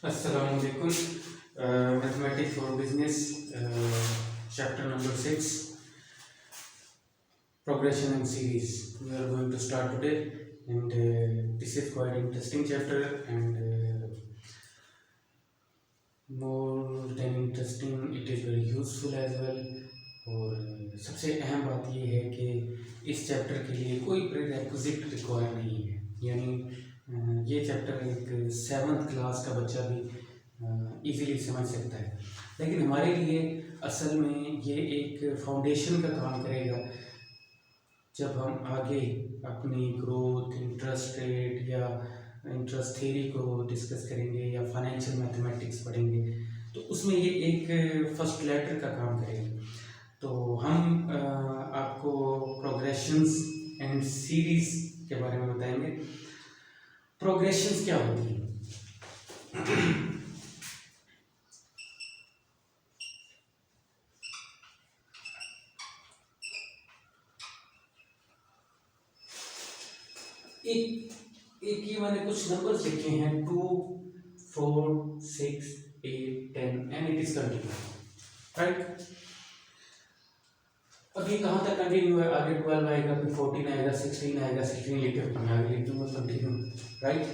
Assalamu alaikum. Mathematics for Business, chapter number 6, Progression and Series. We are going to start today, and this is quite interesting chapter, and more than interesting, it is very useful as well. और सबसे अहम बात ये है कि इस chapter के लिए कोई प्रीरेक्विजिट रिक्वायर नहीं है, यानी ये चैप्टर एक 7th क्लास का बच्चा भी इजीली समझ सकता है। लेकिन हमारे लिए असल में ये एक फाउंडेशन का काम करेगा। जब हम आगे अपनी ग्रोथ, इंटरेस्ट रेट या इंटरेस्ट थ्योरी को डिस्कस करेंगे या फाइनेंशियल मैथमेटिक्स पढ़ेंगे, तो उसमें ये एक फर्स्ट लेटर का काम करेगा। तो हम आपको प्रोग्रेशंस एंड सीरीज के बारे में बताएंगे। प्रोग्रेशंस क्या होती है? एक ये मैंने कुछ नंबर्स लिखे हैं 2, 4, 6, 8, 10 and it is continue, right. अब ये कहाँ तक कंटिन्यू है? आगे 12 आएगा, फिर 14 आएगा, 16 आएगा, 16 लिखकर फिर आगे लिख दूंगा कंटिन्यू, राइट।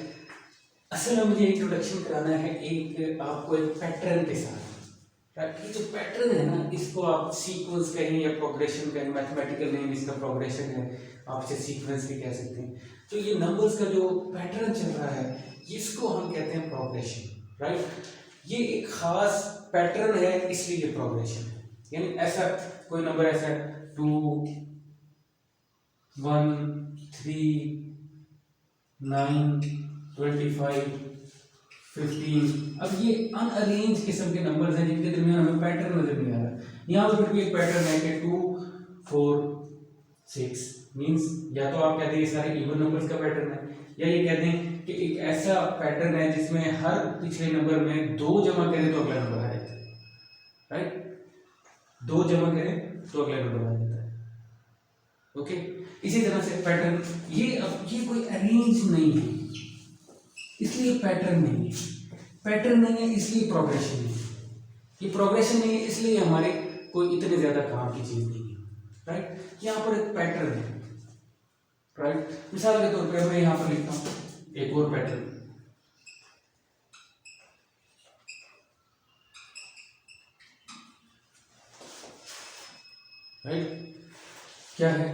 असल में मुझे इंट्रोडक्शन कराना है एक आपको एक पैटर्न के साथ, राइट। ये जो पैटर्न है ना, इसको आप सीक्वेंस कहें या प्रोग्रेशन कहें, मैथमेटिकल नेम इसका प्रोग्रेशन है, आप इसे सीक्वेंस भी कह सकते हैं। तो ये नंबर्स का जो पैटर्न चल रहा है, इसको हम कहते हैं प्रोग्रेशन, राइट। ये एक खास पैटर्न है, इसलिए ये प्रोग्रेशन है। यानी ऐसा कोई नंबर ऐसा 2, 1, 3, 9, 25, 15। अब ये अनअरेंज किस्म के नंबर्स हैं जिनके दरमियान हमें पैटर्न नजर नहीं आ रहा। यहाँ पर भी एक पैटर्न है कि 2, 4, 6 मीन्स या तो आप कहते हैं ये सारे इवन नंबर्स का पैटर्न है, या ये कहते हैं कि एक ऐसा पैटर्न है जिसमें हर पिछले नंबर में 2 जमा करें तो अगला नंबर आ जाता है, राइट। 2 जमा करें तो अगला नंबर आ जाता है, ओके। इसी तरह से पैटर्न ये कोई अरेंज नहीं है, इसलिए पैटर्न नहीं है। पैटर्न नहीं है इसलिए प्रोग्रेशन नहीं है। ये प्रोग्रेशन नहीं है इसलिए हमारे कोई इतने ज्यादा काम की चीज नहीं है, राइट। यहाँ पर एक पैटर्न है, राइट। मिसाल के तौर पर मैं यहाँ पर लिखता हूँ एक और पैटर्न, राइट। क्या है?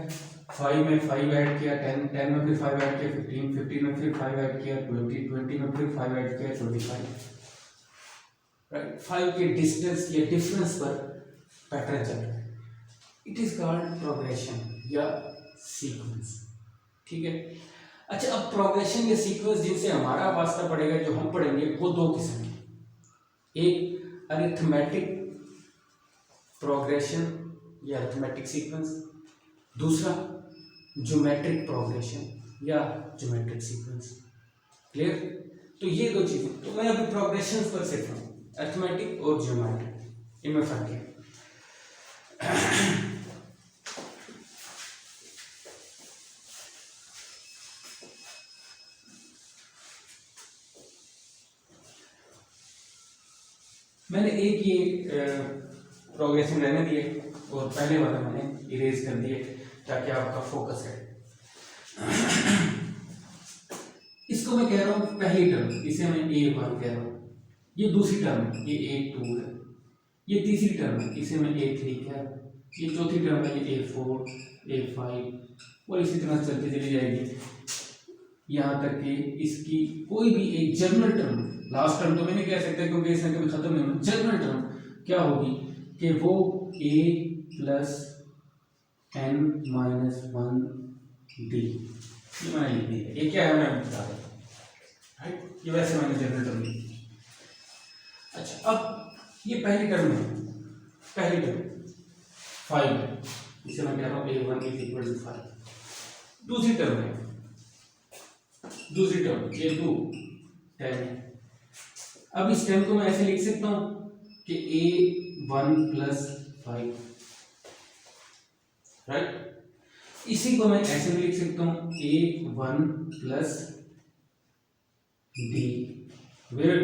5 में 5 ऐड किया, 10 में फिर 5 ऐड किया, 15 में फिर 5 ऐड किया, 20 में फिर 5 ऐड किया, 25, राइट। 5 के डिस्टेंस या डिफरेंस पर पैटर्न चल रहा है। इट इज कॉल्ड प्रोग्रेशन या सीक्वेंस, ठीक है। अच्छा, अब प्रोग्रेशन या सीक्वेंस जिनसे हमारा वास्ता पड़ेगा, जो हम पढ़ेंगे, वो 2 किस्म के। एक अरिथमेटिक प्रोग्रेशन या अरिथमेटिक सीक्वेंस, दूसरा ज्योमेट्रिक प्रोग्रेशन या ज्योमेट्रिक सीक्वेंस। क्लियर? तो ये 2 चीजें। तो मैं अभी प्रोग्रेशन पर सीख रहा हूँ, अरिथमेटिक और ज्योमेट्रिक, इनमें फर्क है। मैंने एक ये प्रोग्रेशन रहने दिए और पहले वाला मैंने इरेज कर दिए ताकि आपका फोकस है। इसको मैं कह रहा हूँ पहली टर्म, इसे मैं A1 कह रहा हूँ। ये दूसरी टर्म है, ये A2 है। ये तीसरी टर्म है, इसे मैं A3 कह रहा हूँ। ये चौथी टर्म है, ये A4, A5 और इसी तरह चलती चली जाएगी यहाँ तक कि इसकी कोई भी एक जनरल टर्म, लास्ट टर्म तो मैं नहीं कह सकता क्योंकि इसमें कभी खत्म नहीं होना। जनरल टर्म क्या होगी कि वो a plus n minus 1d, ये मैंने लिख दिया। ये क्या है मैं बता देता हूँ, राइट। ये वैसे मैंने जनरल टर्म लिखी। अच्छा, अब ये पहली टर्म है, पहली टर्म 5 है, इसे मैं कह रहा हूँ a1 इज इक्वल टू 5। दूसरी टर्म है, दूसरी टर्म a2 10 है। अब इस टर्म को मैं ऐसे लिख सकता हूं कि a1 प्लस 5, राइट। इसी को मैं ऐसे भी लिख सकता हूं a1 plus D, where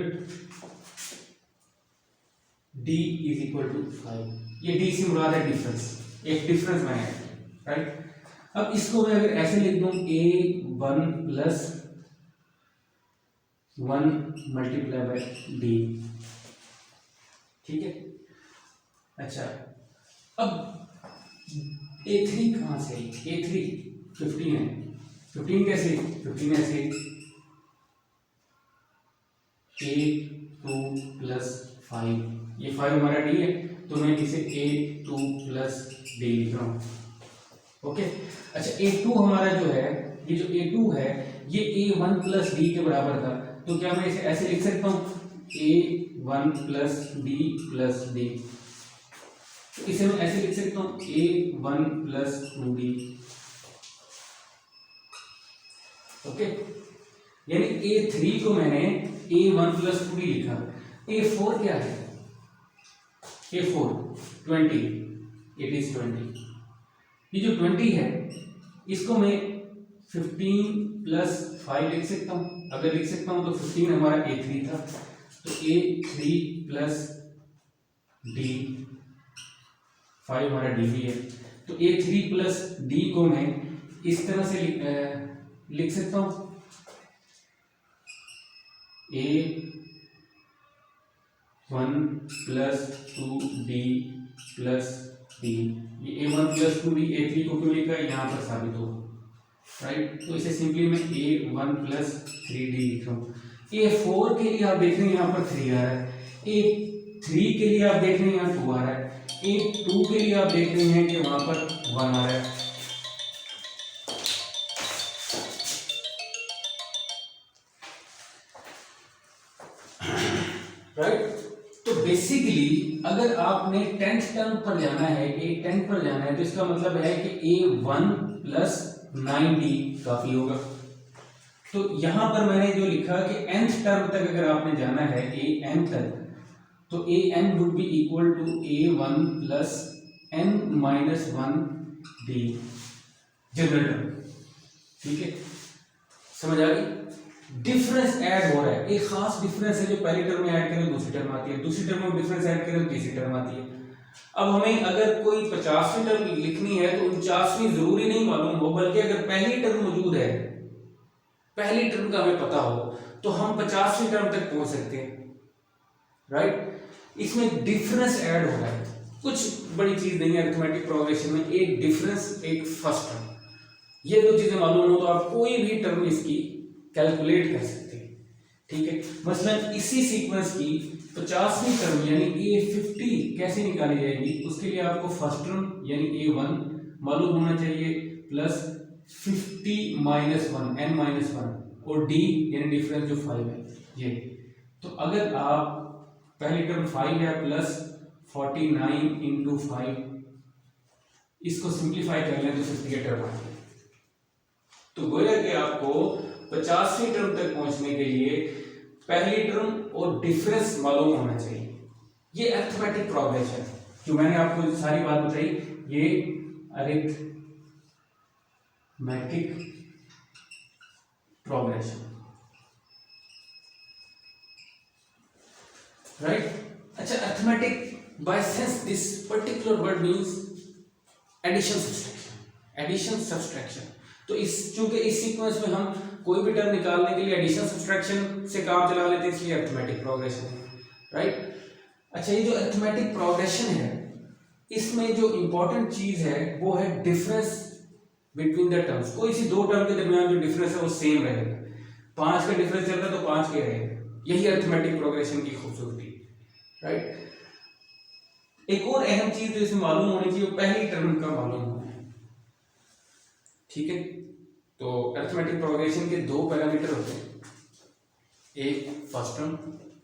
D is equal to 5। ये डी से मुराद है डिफरेंस, एक डिफरेंस मैंने ऐड किया, राइट। अब इसको मैं अगर ऐसे लिख दूं A1 plus 1 multiply by D, ठीक है। अच्छा, अब A3 कहाँ से? A3 15 है, 15 कैसे? 15 ऐसे A2 प्लस 5, ये 5 हमारा डी है, तो मैं इसे A2 प्लस डी लिख रहा हूँ, ओके। अच्छा, A2 हमारा जो है, ये जो A2 है ये A1 प्लस डी के बराबर था, तो क्या मैं इसे ऐसे लिख सकता हूँ A1 plus D plus D, तो इसे मैं ऐसे लिख सकता हूँ A1 प्लस 2D, ओके। यानी A3 को मैंने A1 प्लस 2D लिखा। A4 क्या है? A4 20, it is 20। ये जो 20 है इसको मैं 15 प्लस 5 लिख सकता हूँ, अगर लिख सकता हूँ तो 15 हमारा A3 था, तो A3 प्लस D, 5 हमारा डी भी है, तो A3 प्लस डी को मैं इस तरह से लिख सकता हूँ A1 plus 2D plus D. ये A1 प्लस 2D A3 को क्यों लिखा है यहाँ पर साबित हो, राइट। तो इसे सिंपली मैं A1 प्लस 3D लिख रहा हूँ। A4 के लिए आप देख रहे हैं यहाँ पर 3 आ रहा है, A3 के लिए आप देख रहे हैं यहाँ 2 आ रहा है, A2 के लिए आप देख रहे हैं कि वहां पर 1 आ रहा है, राइट। तो बेसिकली अगर आपने 10th टर्म पर जाना है, A10 पर जाना है, तो इसका मतलब है कि A1 प्लस 9D काफी होगा। तो यहां पर मैंने जो लिखा कि nth टर्म तक अगर आपने जाना है AN तक, तो AN would be equal to A1 plus n minus 1D general term, ठीक है, समझ आ गई। डिफरेंस ऐड हो रहा है, एक खास डिफरेंस है जो पहली टर्म में ऐड करें दूसरी टर्म आती है, दूसरी टर्म में डिफरेंस ऐड करें तो तीसरी टर्म आती है। अब हमें अगर कोई 50वीं टर्म लिखनी है तो 49वीं जरूरी नहीं मालूम हो, बल्कि अगर पहली टर्म मौजूद है, पहली टर्म का हमें पता हो, तो हम 50वीं टर्म तक पहुंच सकते हैं, राइट। इसमें डिफरेंस ऐड हो रहा है, कुछ बड़ी चीज नहीं है अरिथमेटिक प्रोग्रेशन में, एक डिफरेंस एक फर्स्ट टर्म, ये दो चीजें मालूम हो तो आप कोई भी टर्म इसकी कैलकुलेट कर सकते हैं, ठीक है। मसलन इसी सीक्वेंस की 50वीं टर्म यानी A50 कैसे निकाली जाएगी, उसके लिए आपको फर्स्ट टर्म यानी A1 मालूम होना चाहिए, प्लस 50 माइनस 1 n माइनस 1 और D यानी डिफरेंस जो 5 है ये। तो अगर आप पहली टर्म 5 है प्लस 49 इंटू 5, इसको सिंप्लीफाई कर लें तो 58 टर्म आती है। तो गोया कि आपको 50वीं टर्म तक पहुंचने के लिए पहली टर्म और डिफरेंस मालूम होना चाहिए। ये अरिथमेटिक प्रोग्रेशन जो मैंने आपको सारी बात बताई, ये अरिथमेटिक प्रोग्रेशन, राइट। अच्छा, arithmetic by sense this particular word means addition subtraction, addition subtraction. तो इस चूंकि इस सीक्वेंस में हम कोई भी टर्म निकालने के लिए एडिशन सब्सट्रैक्शन से काम चला लेते हैं, इसलिए अरिथमेटिक प्रोग्रेशन है, राइट। अच्छा, ये जो अरिथमेटिक प्रोग्रेशन है इसमें जो इंपॉर्टेंट चीज है वो है डिफरेंस बिटवीन द टर्म्स। कोई सी दो टर्म के दरमियान जो डिफरेंस है वो सेम रहेगा, 5 का डिफरेंस चल रहा है तो 5 के रहेगा, यही अरिथमेटिक प्रोग्रेशन की खूबसूरती, राइट। एक और अहम चीज जो इसमें मालूम होनी चाहिए वो पहली टर्म का मालूम होना है, ठीक है। तो अरिथमेटिक प्रोग्रेशन के दो पैरामीटर होते हैं, एक फर्स्ट टर्म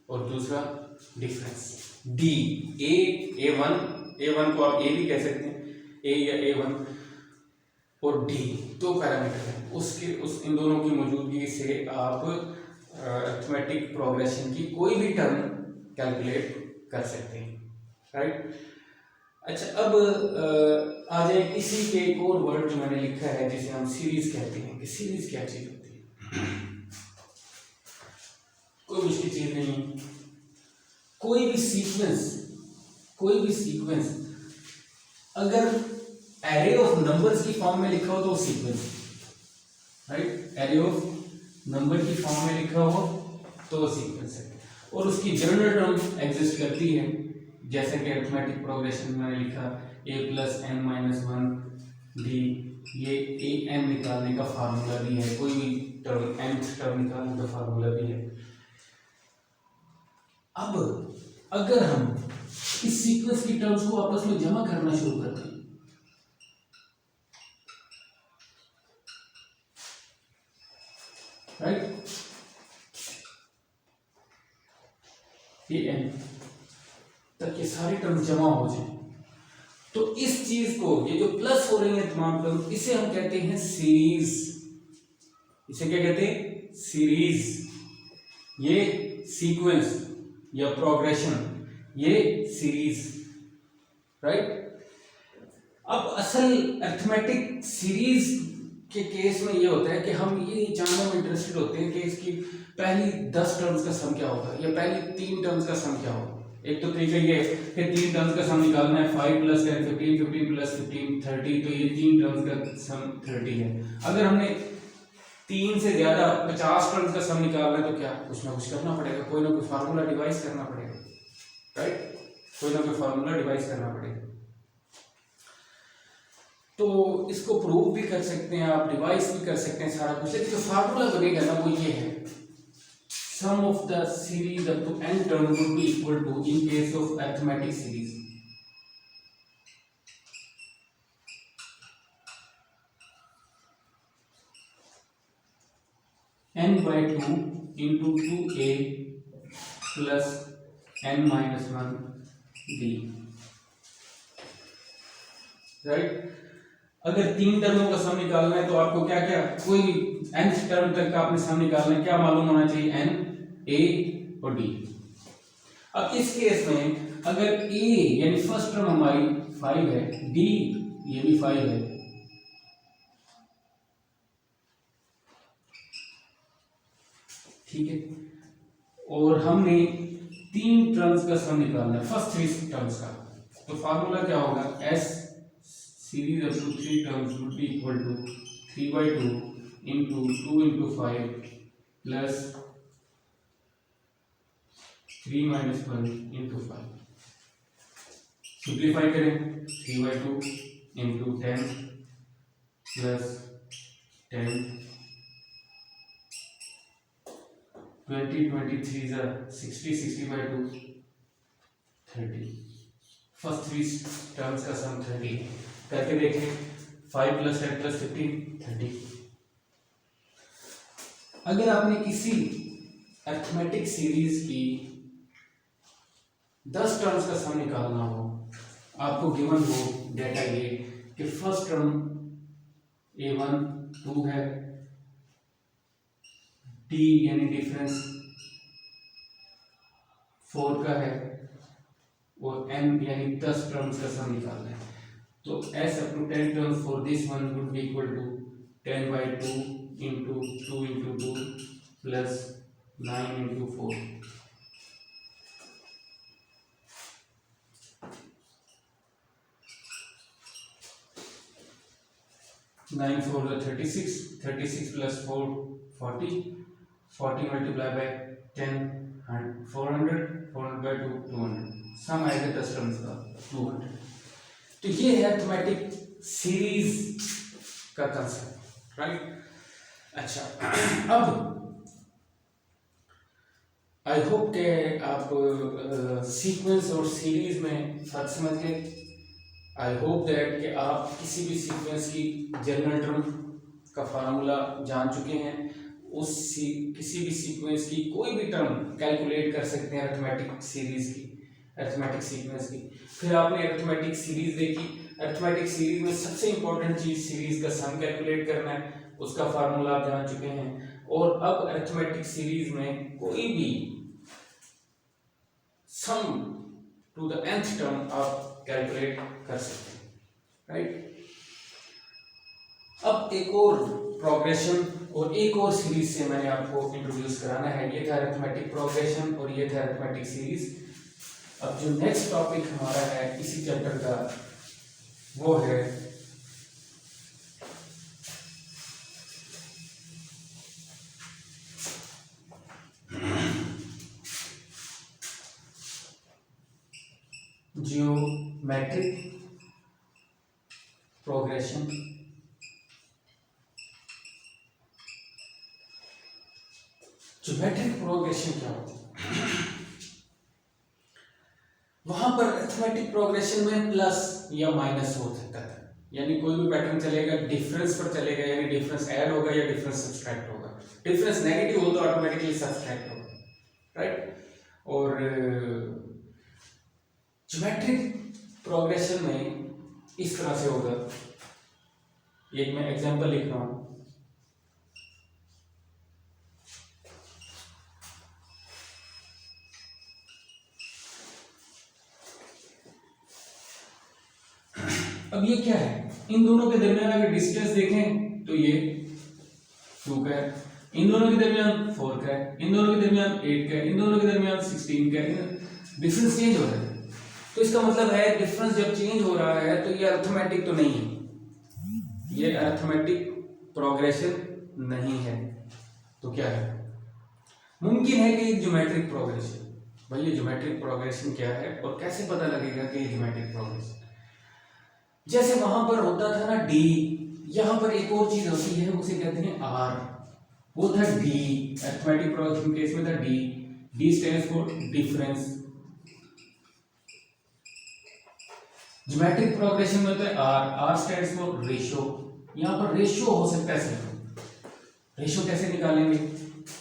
और दूसरा डिफरेंस डी। A1 को आप A भी कह सकते हैं, A या A1 और D दो पैरामीटर हैं, इन दोनों की मौजूदगी से आप अरिथमेटिक प्रोग्रेशन की कोई भी टर्म कैलकुलेट कर सकते हैं, राइट। अच्छा, अब आ जाए इसी के एक और वर्ड जो मैंने लिखा है जिसे हम सीरीज कहते हैं, कि सीरीज क्या चीज होती है। कोई इसकी चीज नहीं है। कोई भी सीक्वेंस अगर एरे ऑफ नंबर्स की फॉर्म में लिखा हो तो sequence, right, array of number की फॉर्म में लिखा हो तो सीक्वेंस है। और उसकी जनरल टर्म एग्जिस्ट करती है, जैसे कि अरिथमेटिक प्रोग्रेशन में मैंने लिखा a + n-1 d, ये a n निकालने का फार्मूला भी है, कोई भी टर्म nth टर्म निकालने का फार्मूला भी है। अब अगर हम इस सीक्वेंस की टर्म्स को आपस में जमा करना शुरू करते हैं, राइट, ये n तक ये सारी टर्म जमा हो जाए, तो इस चीज को, ये जो प्लस हो रही है तमाम टर्म, इसे हम कहते हैं सीरीज। इसे क्या कहते हैं? सीरीज। ये सीक्वेंस या प्रोग्रेशन, ये सीरीज, राइट। अब असल अरिथमेटिक सीरीज के केस में ये होता है कि हम ये जानने में इंटरेस्टेड होते हैं कि इसकी पहली 10 टर्म्स का सम क्या होगा या पहली 3 टर्म्स का सम क्या होगा। एक तो तरीका ये है कि 3 टर्म्स का सम निकालना है, 5 + 10 15, 15 + 15 30, तो ये 3 टर्म्स का सम 30 है। अगर हमने 3 से ज्यादा 50 टर्म्स का सम निकालना है तो क्या, कुछ ना कुछ करना पड़ेगा, कोई ना कोई फार्मूला डिवाइस करना पड़ेगा, राइट, कोई ना कोई फार्मूला डिवाइस करना पड़ेगा। तो इसको प्रूव भी कर सकते हैं आप, डिवाइस भी कर सकते हैं, सारा कुछ, लेकिन जो फार्मूला बनेगा ना वो ये है, sum of the series up to n term would be equal to, in case of arithmetic series, n/2 into 2a plus n-1 d, right. अगर 3 टर्मों का सम निकालना है तो आपको क्या क्या, कोई nth टर्म तक का आपने सम निकालना है, क्या मालूम होना चाहिए? n, a और d। अब इस केस में अगर a यानी फर्स्ट टर्म हमारी 5 है, d ये भी 5 है, ठीक है, और हमने 3 टर्म्स का सम निकालना है, फर्स्ट 3 टर्म्स का, तो फार्मूला क्या होगा? s series up to 3 terms would be equal to 3/2 into 2 into 5 plus 3 minus 1 into 5। Simplify करें, 3/2 into 10 plus 10, 20 23 is 60, 60/2 30। First 3 terms का सम 30 करके देखें, 5 + 10 + 15 30। अगर आपने किसी अरिथमेटिक सीरीज की 10 टर्म्स का सम निकालना हो, आपको गिवन हो डेटा ये कि फर्स्ट टर्म a1 2 है, d यानी डिफरेंस 4 का है, और n यानी 10 टर्म्स का सम निकालना है, तो s up to 10 terms for this one would be equal to 10/2 into 2 into 2 plus 9 into 4। 9 4 is 36, 36 plus 4 40, 40 multiplied by 10 400, 400/2 200, सम आएगा 10 टर्म्स का 200। तो ये है अरिथमेटिक सीरीज का कंसेप्ट, राइट। अच्छा, अब आई होप के आप सीक्वेंस और सीरीज में फर्क समझ गए। आई होप दैट कि आप किसी भी सीक्वेंस की जनरल टर्म का फार्मूला जान चुके हैं, किसी भी सीक्वेंस की कोई भी टर्म कैलकुलेट कर सकते हैं अरिथमेटिक सीरीज की, अरिथमेटिक सीक्वेंस की। फिर आपने अरिथमेटिक सीरीज देखी, अरिथमेटिक सीरीज में सबसे इंपॉर्टेंट चीज सीरीज का सम कैलकुलेट करना है, उसका फार्मूला आप जान चुके हैं। और अब अरिथमेटिक सीरीज में कोई भी सम टू द nth टर्म आप कैलकुलेट कर सकते हैं, राइट। अब एक और प्रोग्रेशन और एक और सीरीज से मैंने आपको इंट्रोड्यूस कराना है। ये था अरिथमेटिक प्रोग्रेशन और ये था अरिथमेटिक सीरीज। अब जो नेक्स्ट टॉपिक हमारा है इसी चैप्टर का वो है ज्योमेट्रिक प्रोग्रेशन। ज्योमेट्रिक प्रोग्रेशन क्या होता है? वहां पर अरिथमेटिक प्रोग्रेशन में प्लस या माइनस हो सकता है, यानी कोई भी पैटर्न चलेगा डिफरेंस पर चलेगा, यानी डिफरेंस ऐड होगा या डिफरेंस सब्सट्रैक्ट होगा। डिफरेंस नेगेटिव हो तो ऑटोमेटिकली सब्सट्रैक्ट होगा, राइट। और ज्योमेट्रिक प्रोग्रेशन में इस तरह से होगा, एक मैं एग्जांपल लिख रहा हूं। अब ये क्या है, इन दोनों के दरमियान अगर डिस्टेंस देखें तो ये 2 का है, इन दोनों के दरमियान 4 का है, इन दोनों के दरमियान 8 का है, इन दोनों के दरमियान 16 का है। डिफरेंस चेंज हो रहा है, तो इसका मतलब है डिफरेंस जब चेंज हो रहा है तो ये अरिथमेटिक तो नहीं है, ये अरिथमेटिक प्रोग्रेशन नहीं है। तो क्या है? मुमकिन है कि ज्योमेट्रिक प्रोग्रेशन। भाई ये ज्योमेट्रिक प्रोग्रेशन क्या है और कैसे पता लगेगा कि ये ज्योमेट्रिक प्रोग्रेशन? जैसे वहां पर होता था ना डी, यहां पर एक और चीज होती है उसे कहते हैं आर, वो था डी। अरिथमेटिक प्रोग्रेशन केस में था D, D stands for difference. Geometric progression में होता है R, R stands for ratio. यहां पर रेशियो हो सकता है सिर्फ, रेशियो कैसे निकालेंगे?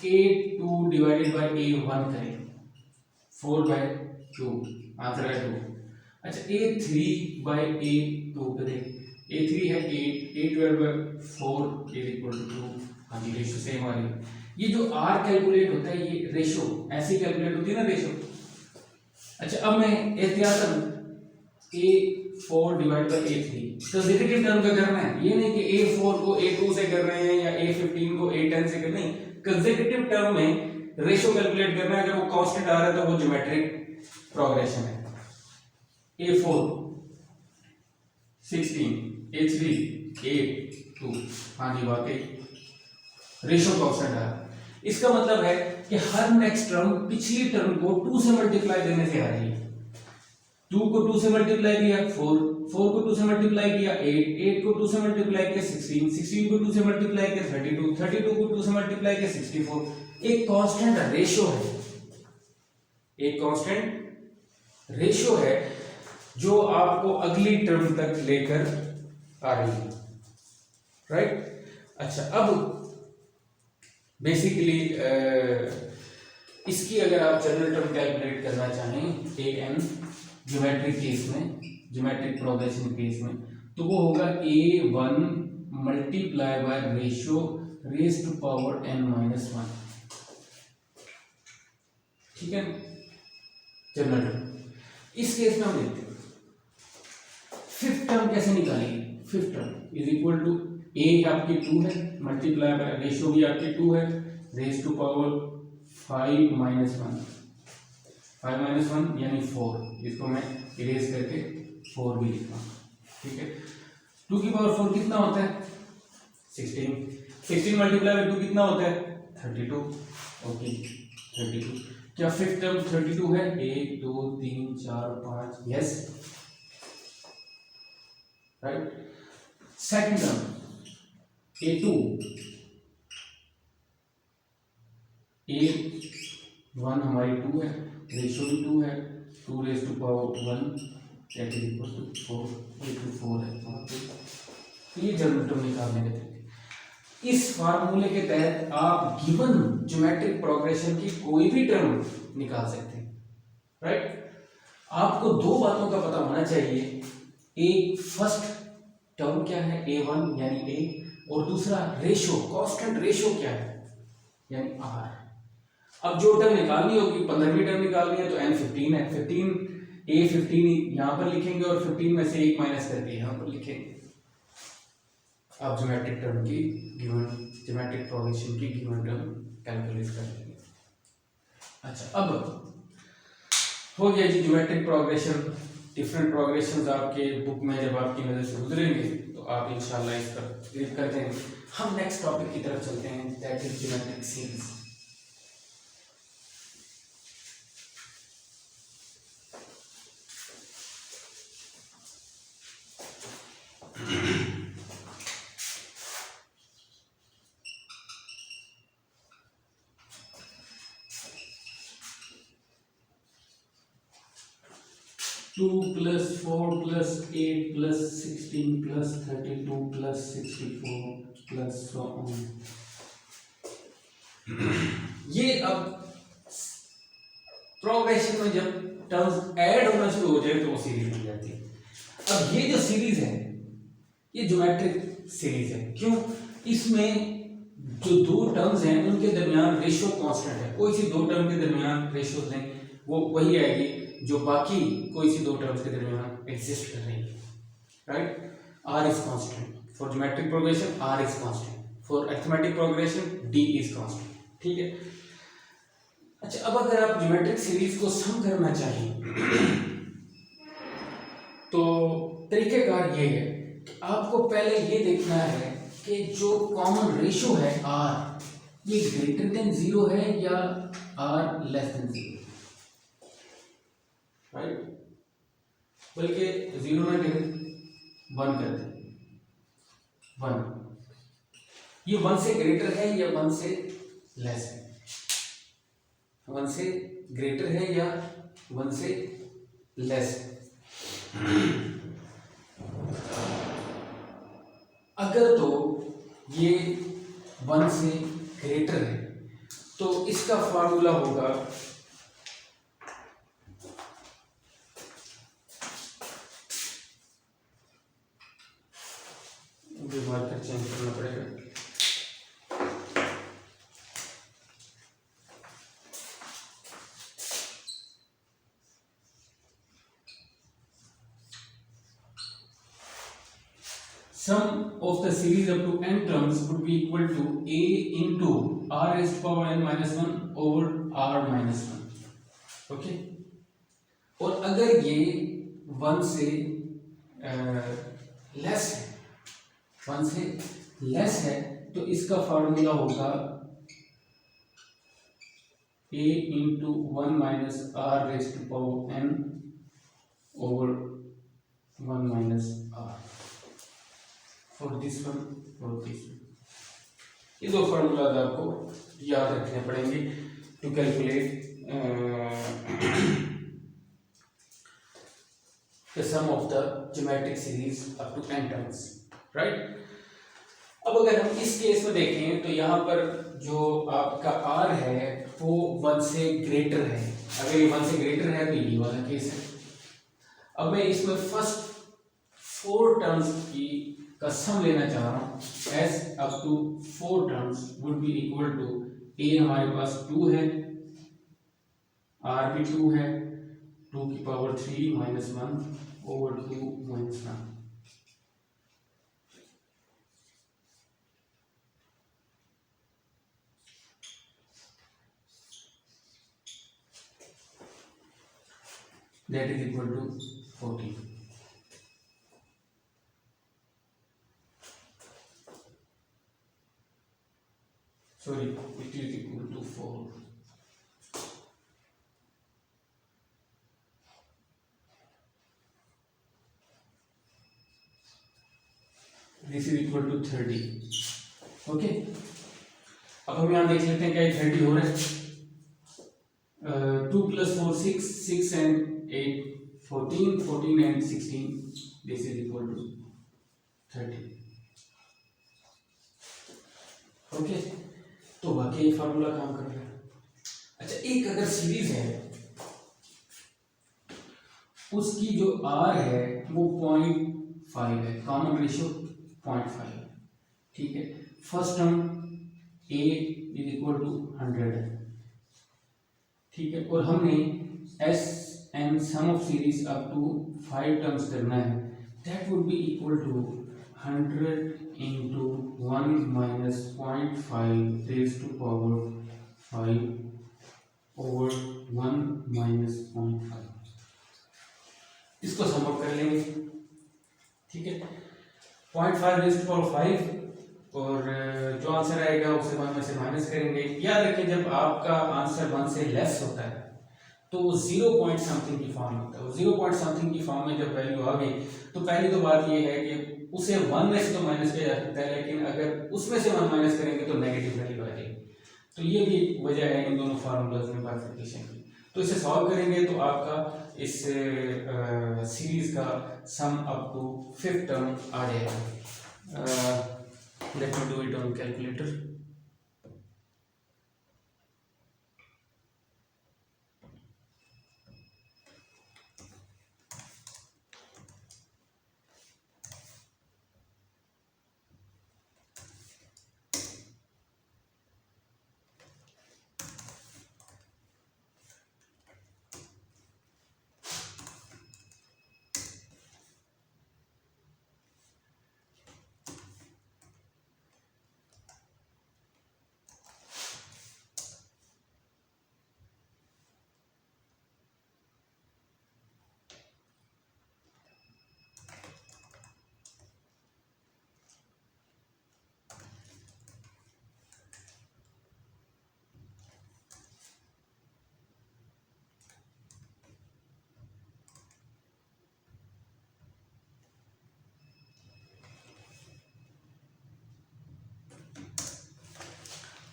a2 डिवाइडेड बाय a1 करें, 4/2, आंसर है 2। अच्छा a3 बाय a2 करें, a3 है 8, 8 divided by 4 is equal to 2। हाँ जी, रेशियो सेम आ रही है। ये जो r कैलकुलेट होता है ये रेशियो ऐसी कैलकुलेट होती है ना, रेशियो। अच्छा अब मैं एहतियातन a4 divide by a3 consecutive term का करना है, ये नहीं कि a4 को a2 से कर रहे हैं या a15 को a10 से कर रहे हैं। कंसेक्यूटिव टर्म में रेशियो कैलकुलेट करना है, अगर वो कांस्टेंट आ रहा है तो वो ज्योमेट्रिक प्रोग्रेशन है। a4 16, a3 8, 2। हाँ जी, वाकई रेशियो कांस्टेंट आ रहा है। इसका मतलब है कि हर नेक्स्ट टर्म पिछली टर्म को 2 से मल्टीप्लाई करने से आ रही है। 2 को 2 से मल्टीप्लाई किया 4, 4 को 2 से मल्टीप्लाई किया 8, 8 को 2 से मल्टीप्लाई किया 16, 16 को 2 से मल्टीप्लाई किया 32, 32 को 2 से मल्टीप्लाई किया 64। एक कांस्टेंट रेशियो है, एक कांस्टेंट रेशियो है जो आपको अगली टर्म तक लेकर आ रही है, राइट। अच्छा अब बेसिकली इसकी अगर आप जनरल टर्म कैलकुलेट करना चाहें an ज्योमेट्रिक केस में, ज्योमेट्रिक प्रोग्रेशन केस में, तो वो होगा a1 multiply by ratio raise to power n-1। ठीक है, जनरल टर्म। इस केस में हम देखते हैं फिफ्थ टर्म कैसे निकालेंगे। Fifth term is equal to a आपकी 2 है, मल्टीप्लाई बाय रेशियो भी आपकी 2 है, रेज टू पावर 5-1, 5-1 यानी 4। इसको मैं इरेज करके 4 भी लिखता हूँ, ठीक है। 2 की पावर 4 कितना होता है? 16। 16 मल्टीप्लाई बाय 2 कितना होता है? 32। ओके 32। क्या फिफ्थ टर्म 32 है? 1 2 3 4 5, yes, right. Second term a2, a1 हमारी 2 है, रेशियो भी 2 है, 2 raise to power 1 that is equal to 4, a2 4 है। तो ये जनरल टर्म निकालने के तरीके। इस फार्मूले के तहत आप गिवन ज्योमेट्रिक प्रोग्रेशन की कोई भी टर्म निकाल सकते हैं, राइट। आपको दो बातों का पता होना चाहिए, एक फर्स्ट टर्म क्या है a1 यानी a, और दूसरा रेशियो, कांस्टेंट रेशियो क्या है यानी r। अब जो टर्म निकालनी होगी, 15वीं टर्म निकालनी है तो n15 है, 15 यहां पर लिखेंगे और 15 में से 1 माइनस करके यहां पर लिखेंगे। आप ज्योमेट्रिक टर्म की गिवन ज्योमेट्रिक प्रोग्रेशन की गिवन टर्म कैलकुलेट कर लेंगे। अच्छा, अब हो गया जी ज्योमेट्रिक प्रोग्रेशन। डिफरेंट प्रोग्रेशंस आपके बुक में जब आपकी नज़र से गुजरेंगे तो आप इंशाल्लाह इस पर रीड कर देंगे। हम नेक्स्ट टॉपिक की तरफ चलते हैं, that is geometric series. Two plus 4 plus 8 plus 16 plus 32 plus 64 plus so on. ये अब प्रोग्रेशन में जब टर्म्स ऐड होना शुरू हो जाए तो वो सीरीज बन जाती है। अब ये जो सीरीज है ये ज्योमेट्रिक सीरीज है। क्यों? इसमें जो दो टर्म्स हैं उनके दरमियान रेशियो कांस्टेंट है। कोई सी दो टर्म के दरमियान रेशियो लें वो वही आएगी जो बाकी कोई सी दो टर्म्स के दरमियान एग्जिस्ट कर रही है, right. R is constant for geometric progression, R is constant for arithmetic progression, D is constant. ठीक है। अच्छा, अब अगर आप ज्योमेट्रिक सीरीज को सम करना चाहिए तो तरीकेकार ये है कि आपको पहले ये देखना है कि जो कॉमन रेशियो है आर, ये ग्रेटर देन 0 है या आर लेस देन 0, राइट। बल्कि 0 ना करें, 1 कर दें। 1 ये 1 से ग्रेटर है या 1 से लेस है? 1 से ग्रेटर है या 1 से लेस है? अगर तो ये 1 से ग्रेटर है तो इसका फार्मूला होगा मार्कर चेंज करना पड़ेगा। Sum of the series up to n terms would be equal to a into r raised to power n minus 1 over r minus 1, okay. और अगर ये 1 से लेस है, 1 से लेस है तो इसका फार्मूला होगा a into 1 minus r raised to power n over 1 minus r for this one, for this one. ये दो फार्मूला आपको याद रखने पड़ेंगे to calculate the sum of the geometric series up to n terms, right. अब अगर हम इस केस में देखें तो यहाँ पर जो आपका r है वो 1 से ग्रेटर है। अगर ये 1 से ग्रेटर है तो ये वाला केस है। अब मैं इसमें फर्स्ट 4 टर्म्स की का सम लेना चाह रहा हूँ। s up to 4 terms would be equal to a हमारे पास 2 है, r भी 2 है, 2 की power 3 minus 1 over 2 minus 1। that is equal to 14। sorry, it is equal to 4। this is equal to 30, okay. अब हम यहाँ देख लेते हैं क्या ये 30 हो रहा है। 2 plus 4 6, 6 and 8 14, 14 and 16, this is equal to 30, okay. तो बाकी फार्मूला काम कर रहा है। अच्छा, एक अगर सीरीज है उसकी जो r है वो 0.5 है, कॉमन रेशियो 0.5 है, ठीक है। First term a is equal to 100 है, ठीक है। और हमने s and sum of series up to 5 terms करना है, that would be equal to 100 into 1 minus 0.5 raise to power 5 over 1 minus 0.5। इसको सम आउट कर लेंगे, ठीक है। 0.5 रेज टू पावर 5 और जो आंसर आएगा उसे 1 में से माइनस करेंगे। याद रखें जब आपका आंसर 1 से लेस होता है तो वो 0 पॉइंट समथिंग की फॉर्म होता है। 0 पॉइंट समथिंग की फॉर्म में जब वैल्यू आ गई तो पहली तो बात ये है कि उसे 1 में से तो माइनस किया जा सकता है, लेकिन अगर उसमें से 1 माइनस करेंगे तो नेगेटिव वैल्यू आ जाएगी। तो ये भी वजह है इन दोनों फार्मूलाज में बाइफरकेशन की। तो इसे सॉल्व करेंगे तो आपका इस सीरीज का sum up to 5th term आ जाएगा। Let me do it on calculator.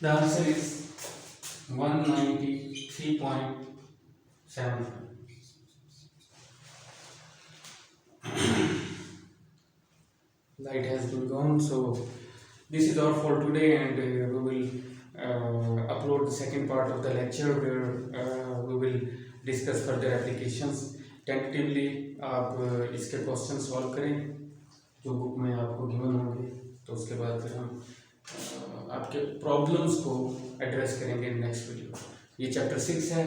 The answer is 193.75. Light has been gone, so this is all for today, and we will upload the second part of the lecture where we will discuss further applications. Tentatively आप इसके question solve करें जो book में आपको given होंगे, तो उसके बाद फिर हम आपके प्रॉब्लम्स को एड्रेस करेंगे नेक्स्ट वीडियो। ये चैप्टर 6 है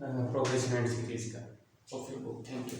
प्रोग्रेशन एंड सीरीज का। Okay, thank you.